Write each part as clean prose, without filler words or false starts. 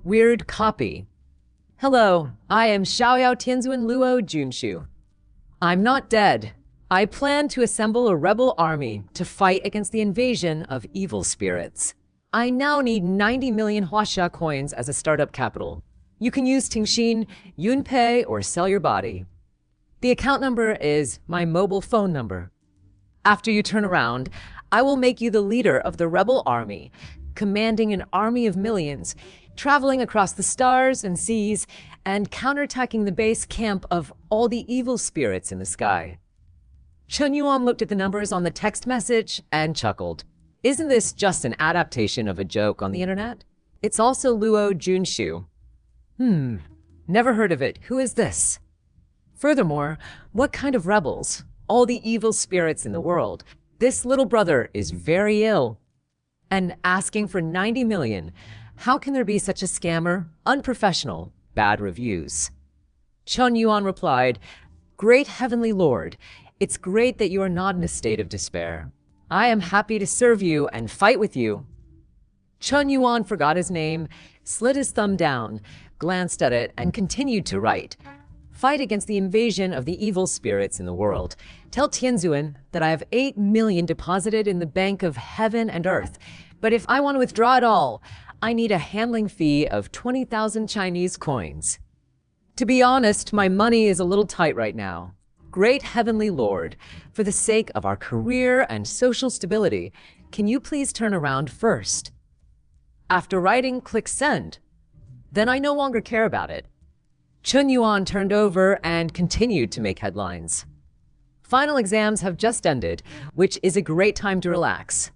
Weird copy. Hello, I am Xiaoyao Tianzuan Luo Junshu. I'm not dead. I plan to assemble a rebel army to fight against the invasion of evil spirits. I now need 90 million Huaxia coins as a startup capital. You can use Tingxin, Yunpei, or sell your body. The account number is my mobile phone number. After you turn around, I will make you the leader of the rebel army, commanding an army of millions, traveling across the stars and seas, and counterattacking the base camp of all the evil spirits in the sky. Chen Yuan looked at the numbers on the text message and chuckled. Isn't this just an adaptation of a joke on the internet? It's also Luo Junshu. Never heard of it. Who is this? Furthermore, what kind of rebels? All the evil spirits in the world. This little brother is very ill. And asking for 90 million. How can there be such a scammer? Unprofessional. Bad reviews. Chen Yuan replied, Great Heavenly Lord, it's great that you are not in a state of despair. I am happy to serve you and fight with you. Chen Yuan forgot his name, slid his thumb down, glanced at it, and continued to write. Fight against the invasion of the evil spirits in the world. Tell Tianzuan that I have 8 million deposited in the Bank of Heaven and Earth. But if I want to withdraw it all, I need a handling fee of 20,000 Chinese coins. To be honest, my money is a little tight right now. Great Heavenly Lord, for the sake of our career and social stability, can you please turn around first? After writing, click send. Then I no longer care about it. Chen Yuan turned over and continued to make headlines. Final exams have just ended, which is a great time to relax.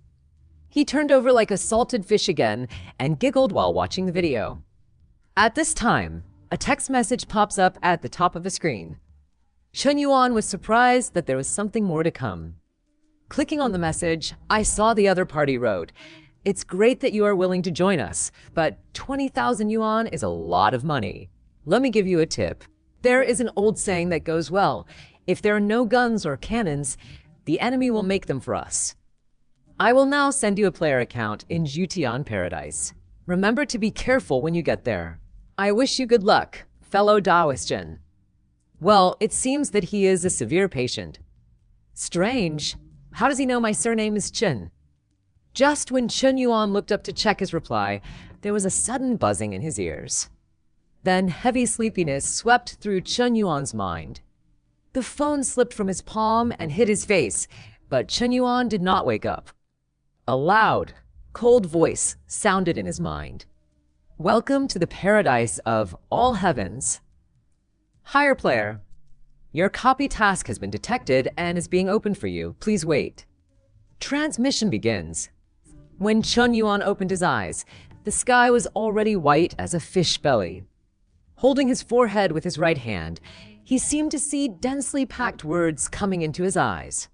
He turned over like a salted fish again and giggled while watching the video. At this time, a text message pops up at the top of the screen. Chen Yuan was surprised that there was something more to come. Clicking on the message, I saw the other party wrote, It's great that you are willing to join us, but 20,000 yuan is a lot of money. Let me give you a tip. There is an old saying that goes well. If there are no guns or cannons, the enemy will make them for us. I will now send you a player account in Jutian Paradise. Remember to be careful when you get there. I wish you good luck, fellow Daoistian. Well, it seems that he is a severe patient. Strange. How does he know my surname is Chen? Just when Chen Yuan looked up to check his reply, there was a sudden buzzing in his ears. Then heavy sleepiness swept through Chen Yuan's mind. The phone slipped from his palm and hit his face, but Chen Yuan did not wake up. A loud, cold voice sounded in his mind. Welcome to the paradise of all heavens. Higher player, your copy task has been detected and is being opened for you. Please wait. Transmission begins. When Chen Yuan opened his eyes, the sky was already white as a fish belly. Holding his forehead with his right hand, he seemed to see densely packed words coming into his eyes.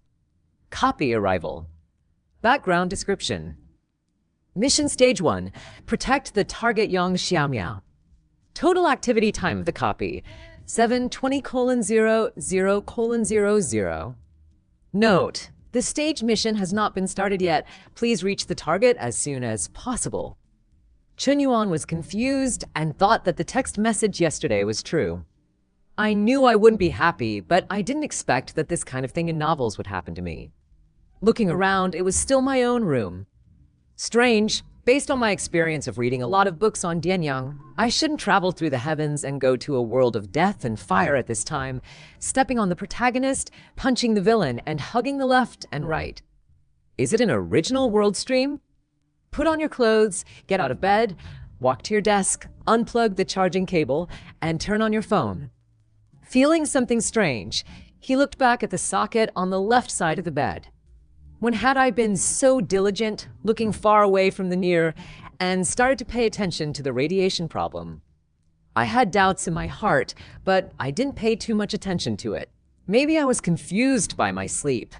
Copy arrival. Background description. Mission Stage 1. Protect the target Yang Xiaomiao. Total activity time of the copy. 7:20:00:00. Note, the stage mission has not been started yet. Please reach the target as soon as possible. Chen Yuan was confused and thought that the text message yesterday was true. I knew I wouldn't be happy, but I didn't expect that this kind of thing in novels would happen to me. Looking around, it was still my own room. Strange. Based on my experience of reading a lot of books on Dianyang, I shouldn't travel through the heavens and go to a world of death and fire at this time, stepping on the protagonist, punching the villain, and hugging the left and right. Is it an original world stream? Put on your clothes, get out of bed, walk to your desk, unplug the charging cable, and turn on your phone. Feeling something strange, he looked back at the socket on the left side of the bed. When had I been so diligent, looking far away from the near, and started to pay attention to the radiation problem? I had doubts in my heart, but I didn't pay too much attention to it. Maybe I was confused by my sleep.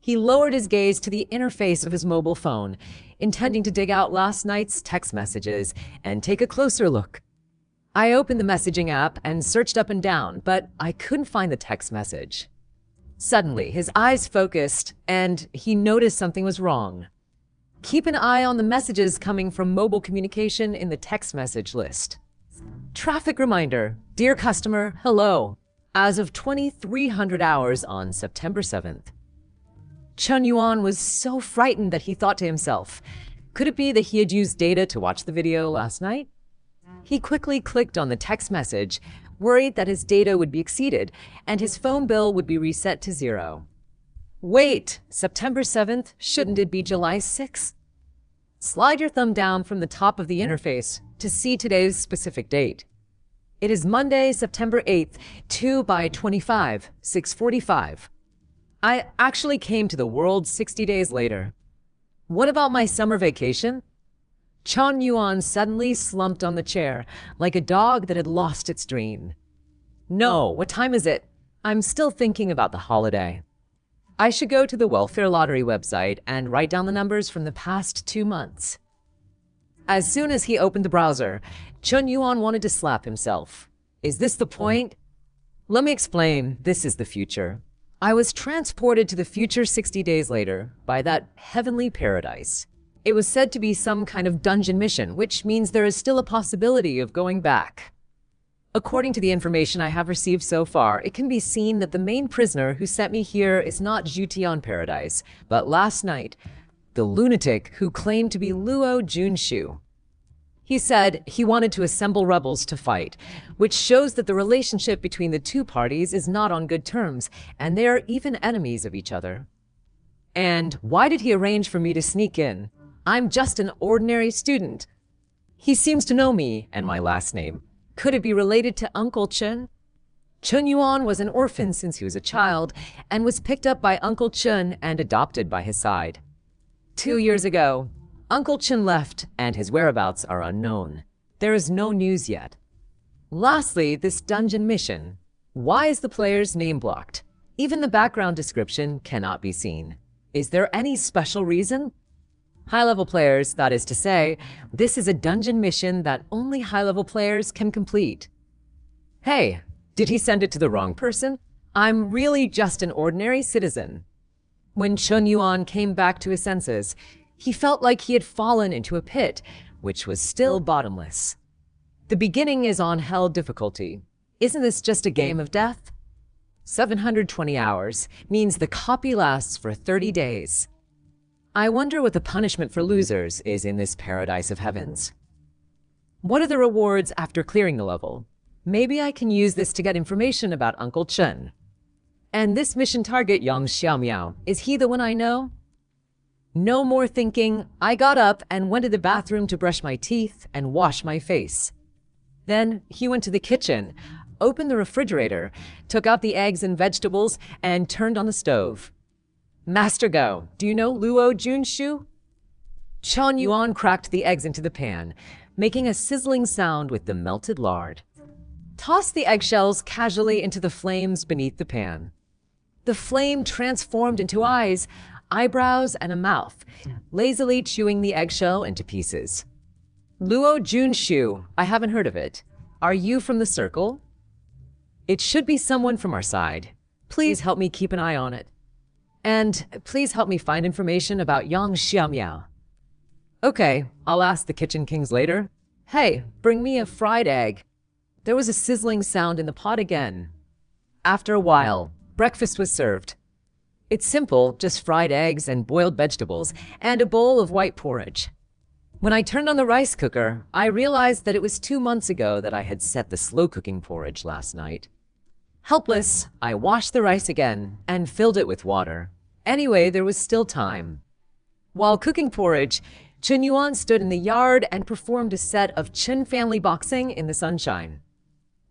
He lowered his gaze to the interface of his mobile phone, intending to dig out last night's text messages and take a closer look. I opened the messaging app and searched up and down, but I couldn't find the text message. Suddenly, his eyes focused, and he noticed something was wrong. Keep an eye on the messages coming from mobile communication in the text message list. Traffic reminder. Dear customer, hello. As of 2300 hours on September 7th. Chun Yuan was so frightened that he thought to himself, could it be that he had used data to watch the video last night? He quickly clicked on the text message, worried that his data would be exceeded and his phone bill would be reset to 0. Wait, September 7th? Shouldn't it be July 6th? Slide your thumb down from the top of the interface to see today's specific date. It is Monday, September 8th, 2/25, 6:45. I actually came to the world 60 days later. What about my summer vacation? Chun Yuan suddenly slumped on the chair, like a dog that had lost its dream. No, what time is it? I'm still thinking about the holiday. I should go to the welfare lottery website and write down the numbers from the past 2 months. As soon as he opened the browser, Chun Yuan wanted to slap himself. Is this the point? Let me explain. This is the future. I was transported to the future 60 days later by that heavenly paradise. It was said to be some kind of dungeon mission, which means there is still a possibility of going back. According to the information I have received so far, it can be seen that the main prisoner who sent me here is not Jutian Paradise, but last night, the lunatic who claimed to be Luo Junshu. He said he wanted to assemble rebels to fight, which shows that the relationship between the two parties is not on good terms, and they are even enemies of each other. And why did he arrange for me to sneak in? I'm just an ordinary student. He seems to know me and my last name. Could it be related to Uncle Chun? Chun Yuan was an orphan since he was a child and was picked up by Uncle Chun and adopted by his side. 2 years ago, Uncle Chun left and his whereabouts are unknown. There is no news yet. Lastly, this dungeon mission. Why is the player's name blocked? Even the background description cannot be seen. Is there any special reason? High-level players, that is to say, this is a dungeon mission that only high-level players can complete. Hey, did he send it to the wrong person? I'm really just an ordinary citizen. When Chun Yuan came back to his senses, he felt like he had fallen into a pit, which was still bottomless. The beginning is on hell difficulty. Isn't this just a game of death? 720 hours means the copy lasts for 30 days. I wonder what the punishment for losers is in this paradise of heavens. What are the rewards after clearing the level? Maybe I can use this to get information about Uncle Chun. And this mission target, Yang Xiaomiao, is he the one I know? No more thinking. I got up and went to the bathroom to brush my teeth and wash my face. Then he went to the kitchen, opened the refrigerator, took out the eggs and vegetables, and turned on the stove. Master Go, do you know Luo Junshu? Chun Yuan cracked the eggs into the pan, making a sizzling sound with the melted lard. Toss the eggshells casually into the flames beneath the pan. The flame transformed into eyes, eyebrows, and a mouth, lazily chewing the eggshell into pieces. Luo Junshu, I haven't heard of it. Are you from the circle? It should be someone from our side. Please help me keep an eye on it. And please help me find information about Yang Xiaomiao. Okay, I'll ask the Kitchen Kings later. Hey, bring me a fried egg. There was a sizzling sound in the pot again. After a while, breakfast was served. It's simple, just fried eggs and boiled vegetables, and a bowl of white porridge. When I turned on the rice cooker, I realized that it was 2 months ago that I had set the slow-cooking porridge last night. Helpless, I washed the rice again and filled it with water. Anyway, there was still time. While cooking porridge, Chun Yuan stood in the yard and performed a set of Chun family boxing in the sunshine.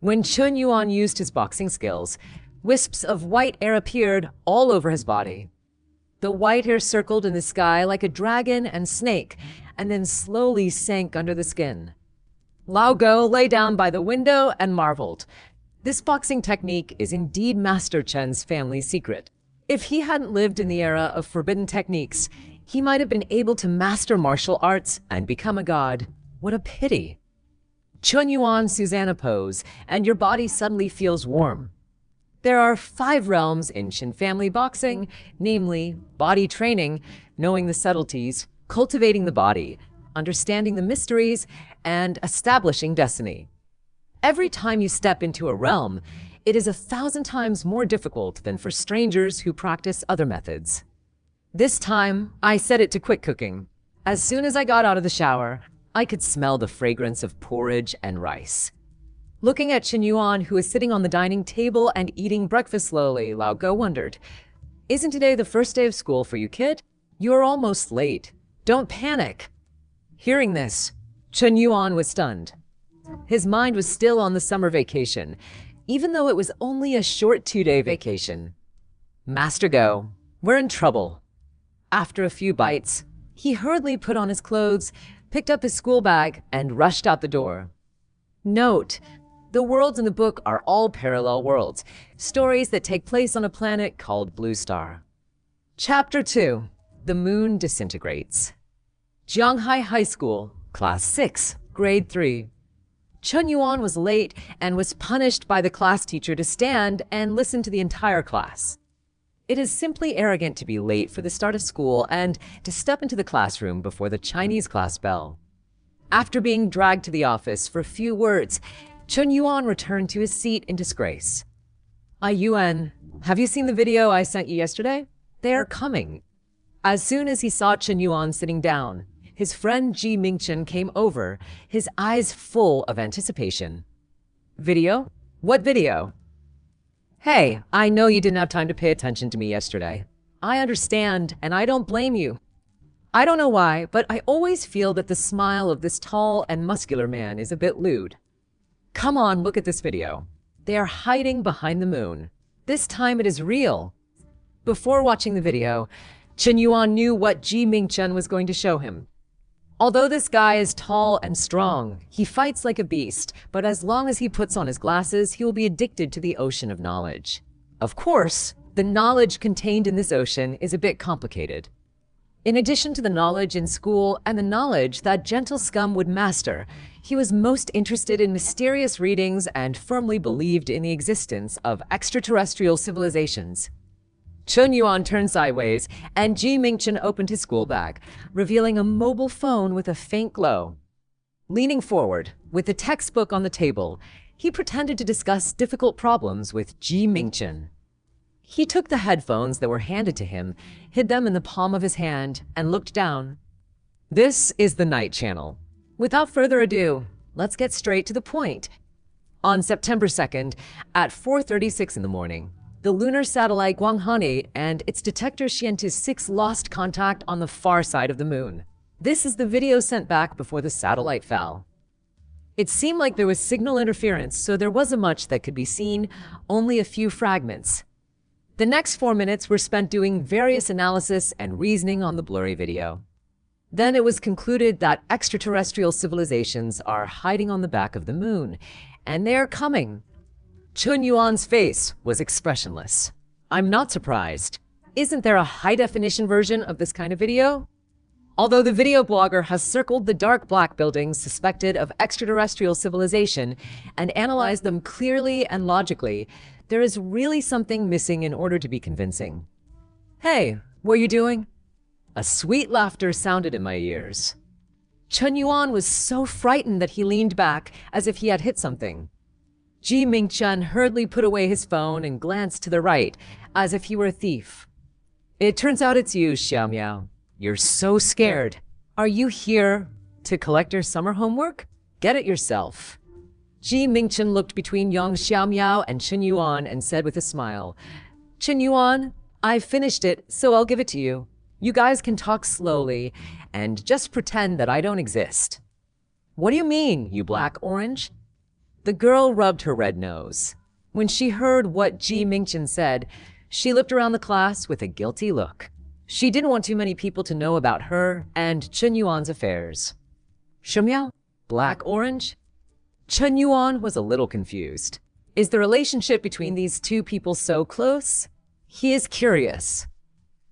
When Chun Yuan used his boxing skills, wisps of white air appeared all over his body. The white hair circled in the sky like a dragon and snake, and then slowly sank under the skin. Lao Go lay down by the window and marveled. This boxing technique is indeed Master Chen's family secret. If he hadn't lived in the era of forbidden techniques, he might have been able to master martial arts and become a god. What a pity. Chun Yuan Susanna pose, and your body suddenly feels warm. There are 5 realms in Chin family boxing, namely body training, knowing the subtleties, cultivating the body, understanding the mysteries, and establishing destiny. Every time you step into a realm, it is 1,000 times more difficult than for strangers who practice other methods. This time, I set it to quick cooking. As soon as I got out of the shower, I could smell the fragrance of porridge and rice. Looking at Chen Yuan, who is sitting on the dining table and eating breakfast slowly, Lao Go wondered, "Isn't today the first day of school for you, kid? You are almost late. Don't panic." Hearing this, Chen Yuan was stunned. His mind was still on the summer vacation, even though it was only a short 2-day vacation. Master Go, we're in trouble. After a few bites, he hurriedly put on his clothes, picked up his school bag, and rushed out the door. Note, the worlds in the book are all parallel worlds, stories that take place on a planet called Blue Star. Chapter 2. The Moon Disintegrates. Jianghai High School, Class 6, Grade 3. Chen Yuan was late and was punished by the class teacher to stand and listen to the entire class. It is simply arrogant to be late for the start of school and to step into the classroom before the Chinese class bell. After being dragged to the office for a few words, Chen Yuan returned to his seat in disgrace. Yuan, have you seen the video I sent you yesterday? They are coming. As soon as he saw Chen Yuan sitting down, his friend Ji Mingchen came over, his eyes full of anticipation. Video? What video? Hey, I know you didn't have time to pay attention to me yesterday. I understand, and I don't blame you. I don't know why, but I always feel that the smile of this tall and muscular man is a bit lewd. Come on, look at this video. They are hiding behind the moon. This time it is real. Before watching the video, Chen Yuan knew what Ji Mingchen was going to show him. Although this guy is tall and strong, he fights like a beast, but as long as he puts on his glasses, he will be addicted to the ocean of knowledge. Of course, the knowledge contained in this ocean is a bit complicated. In addition to the knowledge in school and the knowledge that gentle scum would master, he was most interested in mysterious readings and firmly believed in the existence of extraterrestrial civilizations. Chen Yuan turned sideways, and Ji Mingchen opened his school bag, revealing a mobile phone with a faint glow. Leaning forward, with the textbook on the table, he pretended to discuss difficult problems with Ji Mingchen. He took the headphones that were handed to him, hid them in the palm of his hand, and looked down. This is the Night Channel. Without further ado, let's get straight to the point. On September 2nd, at 4:36 in the morning, the lunar satellite Guanghani and its detector Xiantis 6 lost contact on the far side of the moon. This is the video sent back before the satellite fell. It seemed like there was signal interference, so there wasn't much that could be seen, only a few fragments. The next 4 minutes were spent doing various analysis and reasoning on the blurry video. Then it was concluded that extraterrestrial civilizations are hiding on the back of the moon, and they are coming. Chen Yuan's face was expressionless. I'm not surprised. Isn't there a high-definition version of this kind of video? Although the video blogger has circled the dark black buildings suspected of extraterrestrial civilization and analyzed them clearly and logically, there is really something missing in order to be convincing. Hey, what are you doing? A sweet laughter sounded in my ears. Chen Yuan was so frightened that he leaned back as if he had hit something. Ji Mingchen hurriedly put away his phone and glanced to the right, as if he were a thief. It turns out it's you, Xiao Miao. You're so scared. Are you here to collect your summer homework? Get it yourself. Ji Mingchen looked between young Xiao Miao and Chen Yuan and said with a smile, Chen Yuan, I've finished it, so I'll give it to you. You guys can talk slowly and just pretend that I don't exist. What do you mean, you black orange? The girl rubbed her red nose. When she heard what Ji Mingchen said, she looked around the class with a guilty look. She didn't want too many people to know about her and Chen Yuan's affairs. Shemiao? Black orange? Chen Yuan was a little confused. Is the relationship between these two people so close? He is curious.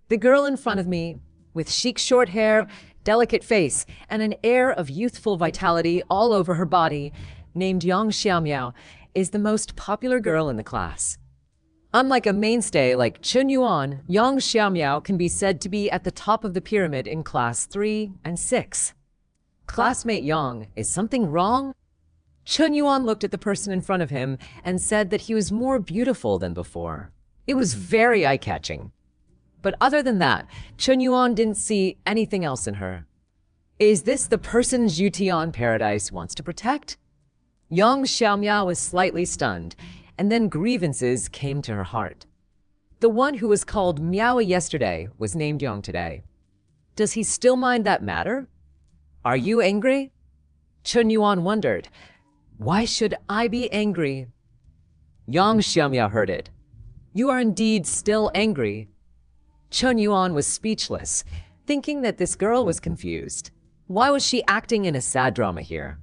The girl in front of me, with chic short hair, delicate face, and an air of youthful vitality all over her body, named Yang Xiaomiao, is the most popular girl in the class. Unlike a mainstay like Chen Yuan, Yang Xiaomiao can be said to be at the top of the pyramid in class 3 and 6. Classmate Yang, is something wrong? Chen Yuan looked at the person in front of him and said that he was more beautiful than before. It was very eye-catching. But other than that, Chen Yuan didn't see anything else in her. Is this the person Zhu Tian Paradise wants to protect? Yang Xiaomiao was slightly stunned, and then grievances came to her heart. The one who was called Miao yesterday was named Yang today. Does he still mind that matter? Are you angry? Chen Yuan wondered. Why should I be angry? Yang Xiaomiao heard it. You are indeed still angry. Chen Yuan was speechless, thinking that this girl was confused. Why was she acting in a sad drama here?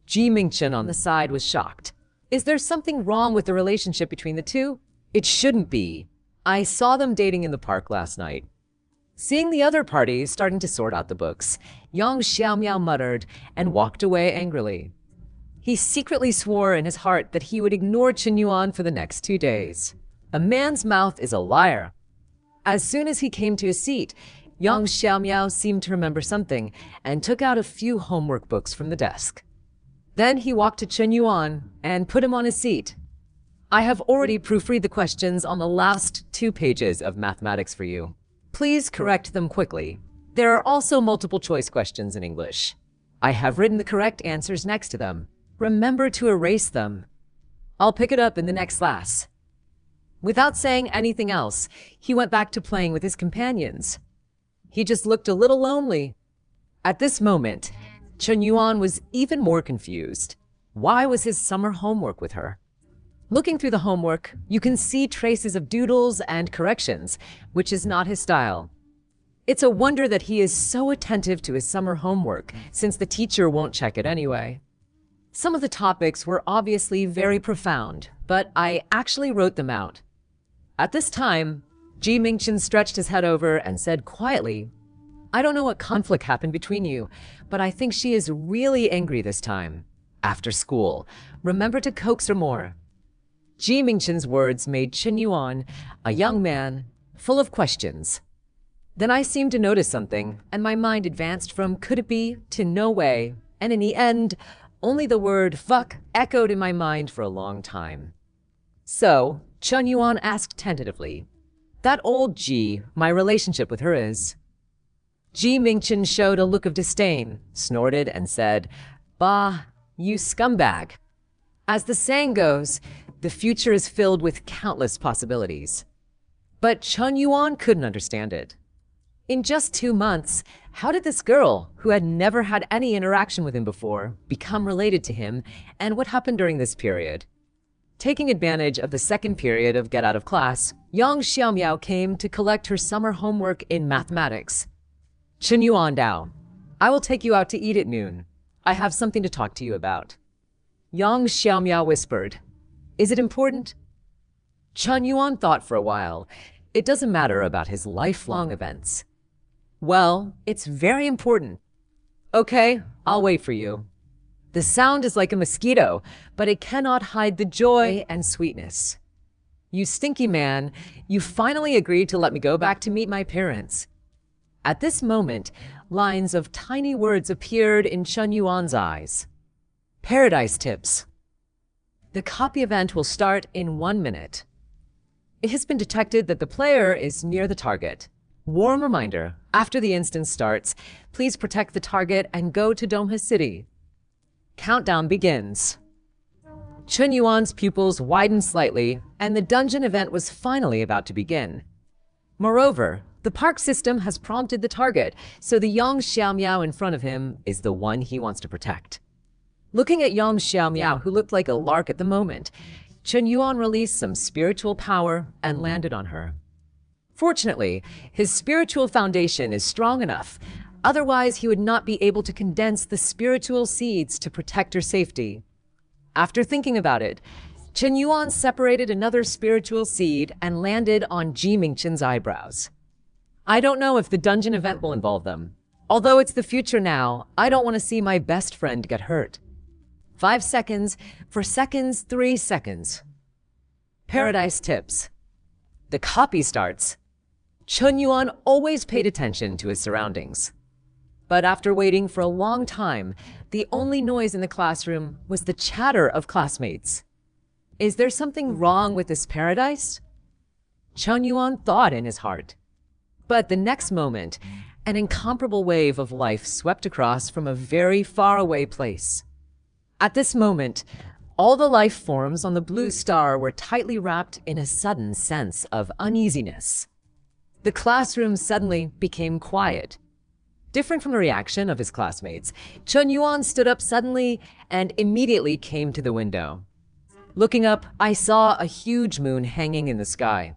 Ji Mingchen on the side was shocked. Is there something wrong with the relationship between the two? It shouldn't be. I saw them dating in the park last night. Seeing the other party starting to sort out the books, Yang Xiaomiao muttered and walked away angrily. He secretly swore in his heart that he would ignore Chen Yuan for the next 2 days. A man's mouth is a liar. As soon as he came to his seat, Yang Xiaomiao seemed to remember something and took out a few homework books from the desk. Then he walked to Chen Yuan and put him on his seat. I have already proofread the questions on the last 2 pages of mathematics for you. Please correct them quickly. There are also multiple choice questions in English. I have written the correct answers next to them. Remember to erase them. I'll pick it up in the next class. Without saying anything else, he went back to playing with his companions. He just looked a little lonely. At this moment, Chen Yuan was even more confused. Why was his summer homework with her? Looking through the homework, you can see traces of doodles and corrections, which is not his style. It's a wonder that he is so attentive to his summer homework, since the teacher won't check it anyway. Some of the topics were obviously very profound, but I actually wrote them out. At this time, Ji Mingchen stretched his head over and said quietly, I don't know what conflict happened between you, but I think she is really angry this time. After school, remember to coax her more. Ji Mingchen's words made Chen Yuan, a young man, full of questions. Then I seemed to notice something, and my mind advanced from could it be to no way, and in the end, only the word fuck echoed in my mind for a long time. So, Chen Yuan asked tentatively, that old Ji, my relationship with her is. Ji Mingchen showed a look of disdain, snorted, and said, Bah, you scumbag. As the saying goes, the future is filled with countless possibilities. But Chen Yuan couldn't understand it. In just 2 months, how did this girl, who had never had any interaction with him before, become related to him, and what happened during this period? Taking advantage of the second period of get out of class, Yang Xiaomiao came to collect her summer homework in mathematics. Chen Yuan Dao, I will take you out to eat at noon. I have something to talk to you about. Yang Xiaomiao whispered, Is it important? Chen Yuan thought for a while. It doesn't matter about his lifelong events. Well, it's very important. Okay, I'll wait for you. The sound is like a mosquito, but it cannot hide the joy and sweetness. You stinky man, you finally agreed to let me go back to meet my parents. At this moment, lines of tiny words appeared in Chen Yuan's eyes. Paradise tips. The copy event will start in 1 minute. It has been detected that the player is near the target. Warm reminder, after the instance starts, please protect the target and go to Donghe City. Countdown begins. Chen Yuan's pupils widened slightly, and the dungeon event was finally about to begin. Moreover, the park system has prompted the target, so the Yang Xiaomiao in front of him is the one he wants to protect. Looking at Yang Xiaomiao, who looked like a lark at the moment, Chen Yuan released some spiritual power and landed on her. Fortunately, his spiritual foundation is strong enough. Otherwise, he would not be able to condense the spiritual seeds to protect her safety. After thinking about it, Chen Yuan separated another spiritual seed and landed on Ji Mingchen's eyebrows. I don't know if the dungeon event will involve them. Although it's the future now, I don't want to see my best friend get hurt. 5 seconds, 4 seconds, 3 seconds. Paradise tips. the copy starts. Chun Yuan always paid attention to his surroundings. But after waiting for a long time, the only noise in the classroom was the chatter of classmates. Is there something wrong with this paradise? Chun Yuan thought in his heart. But the next moment, an incomparable wave of life swept across from a very faraway place. At this moment, all the life forms on the blue star were tightly wrapped in a sudden sense of uneasiness. The classroom suddenly became quiet. Different from the reaction of his classmates, Chun Yuan stood up suddenly and immediately came to the window. Looking up, I saw a huge moon hanging in the sky.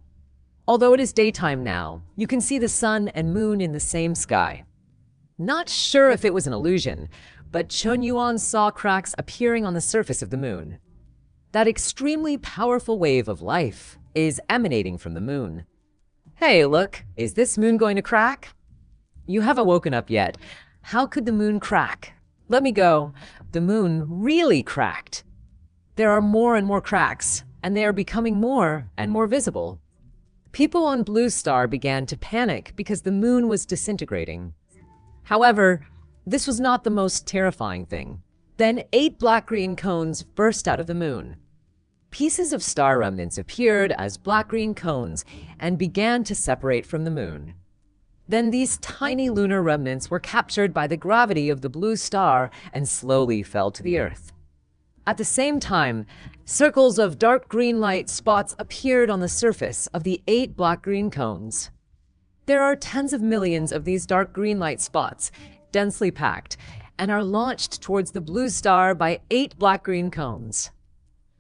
Although it is daytime now, you can see the sun and moon in the same sky. Not sure if it was an illusion, but Chun Yuan saw cracks appearing on the surface of the moon. That extremely powerful wave of life is emanating from the moon. Hey, look, is this moon going to crack? You haven't woken up yet. How could the moon crack? Let me go. The moon really cracked. There are more and more cracks, and they are becoming more and more visible. People on Blue Star began to panic because the moon was disintegrating. However, this was not the most terrifying thing. Then 8 black-green cones burst out of the moon. Pieces of star remnants appeared as black-green cones and began to separate from the moon. Then these tiny lunar remnants were captured by the gravity of the blue star and slowly fell to the earth. At the same time, circles of dark green light spots appeared on the surface of the 8 black-green cones. There are tens of millions of these dark green light spots, densely packed, and are launched towards the blue star by 8 black-green cones.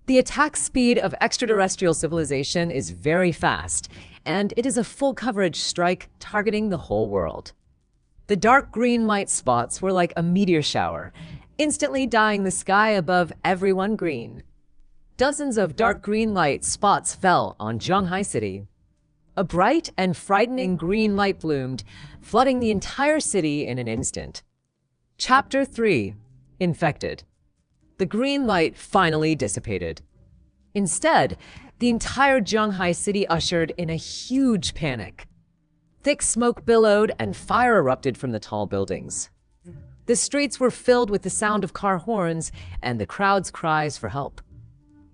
The attack speed of extraterrestrial civilization is very fast, and it is a full coverage strike targeting the whole world. The dark green light spots were like a meteor shower, instantly dyeing the sky above everyone green. Dozens of dark green light spots fell on Zhanghai City. A bright and frightening green light bloomed, flooding the entire city in an instant. Chapter 3: Infected. The green light finally dissipated. Instead, the entire Zhanghai City ushered in a huge panic. Thick smoke billowed and fire erupted from the tall buildings. The streets were filled with the sound of car horns and the crowd's cries for help.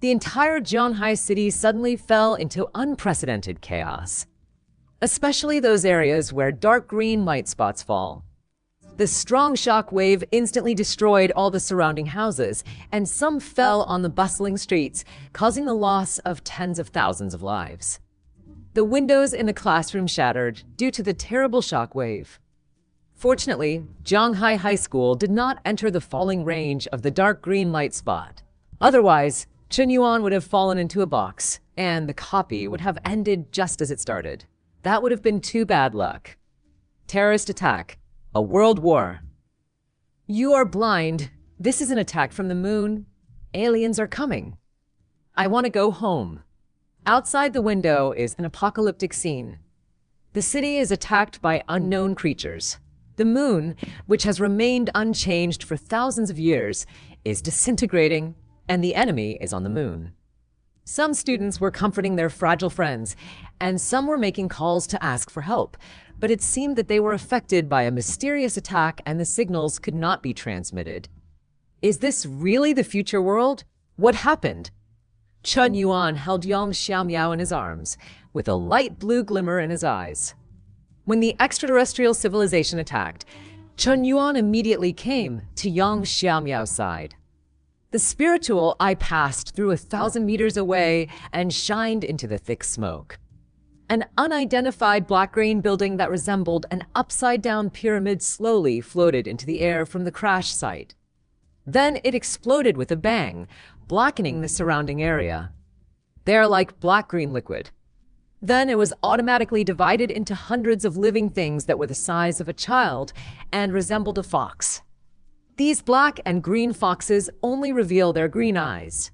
The entire Zhanghai City suddenly fell into unprecedented chaos, especially those areas where dark green light spots fall. The strong shock wave instantly destroyed all the surrounding houses, and some fell on the bustling streets, causing the loss of tens of thousands of lives. The windows in the classroom shattered due to the terrible shock wave. Fortunately, Zhanghai High School did not enter the falling range of the dark green light spot. Otherwise, Chun Yuan would have fallen into a box, and the copy would have ended just as it started. That would have been too bad luck. Terrorist attack. A world war. You are blind. This is an attack from the moon. Aliens are coming. I want to go home. Outside the window is an apocalyptic scene. The city is attacked by unknown creatures. The moon, which has remained unchanged for thousands of years, is disintegrating, and the enemy is on the moon. Some students were comforting their fragile friends, and some were making calls to ask for help, but it seemed that they were affected by a mysterious attack and the signals could not be transmitted. Is this really the future world? What happened? Chun Yuan held Yang Xiaomiao in his arms, with a light blue glimmer in his eyes. When the extraterrestrial civilization attacked, Chun Yuan immediately came to Yang Xiaomiao's side. The spiritual eye passed through 1,000 meters away and shined into the thick smoke. An unidentified black-green building that resembled an upside-down pyramid slowly floated into the air from the crash site. Then it exploded with a bang, blackening the surrounding area. They are like black-green liquid. Then it was automatically divided into hundreds of living things that were the size of a child and resembled a fox. These black and green foxes only reveal their green eyes.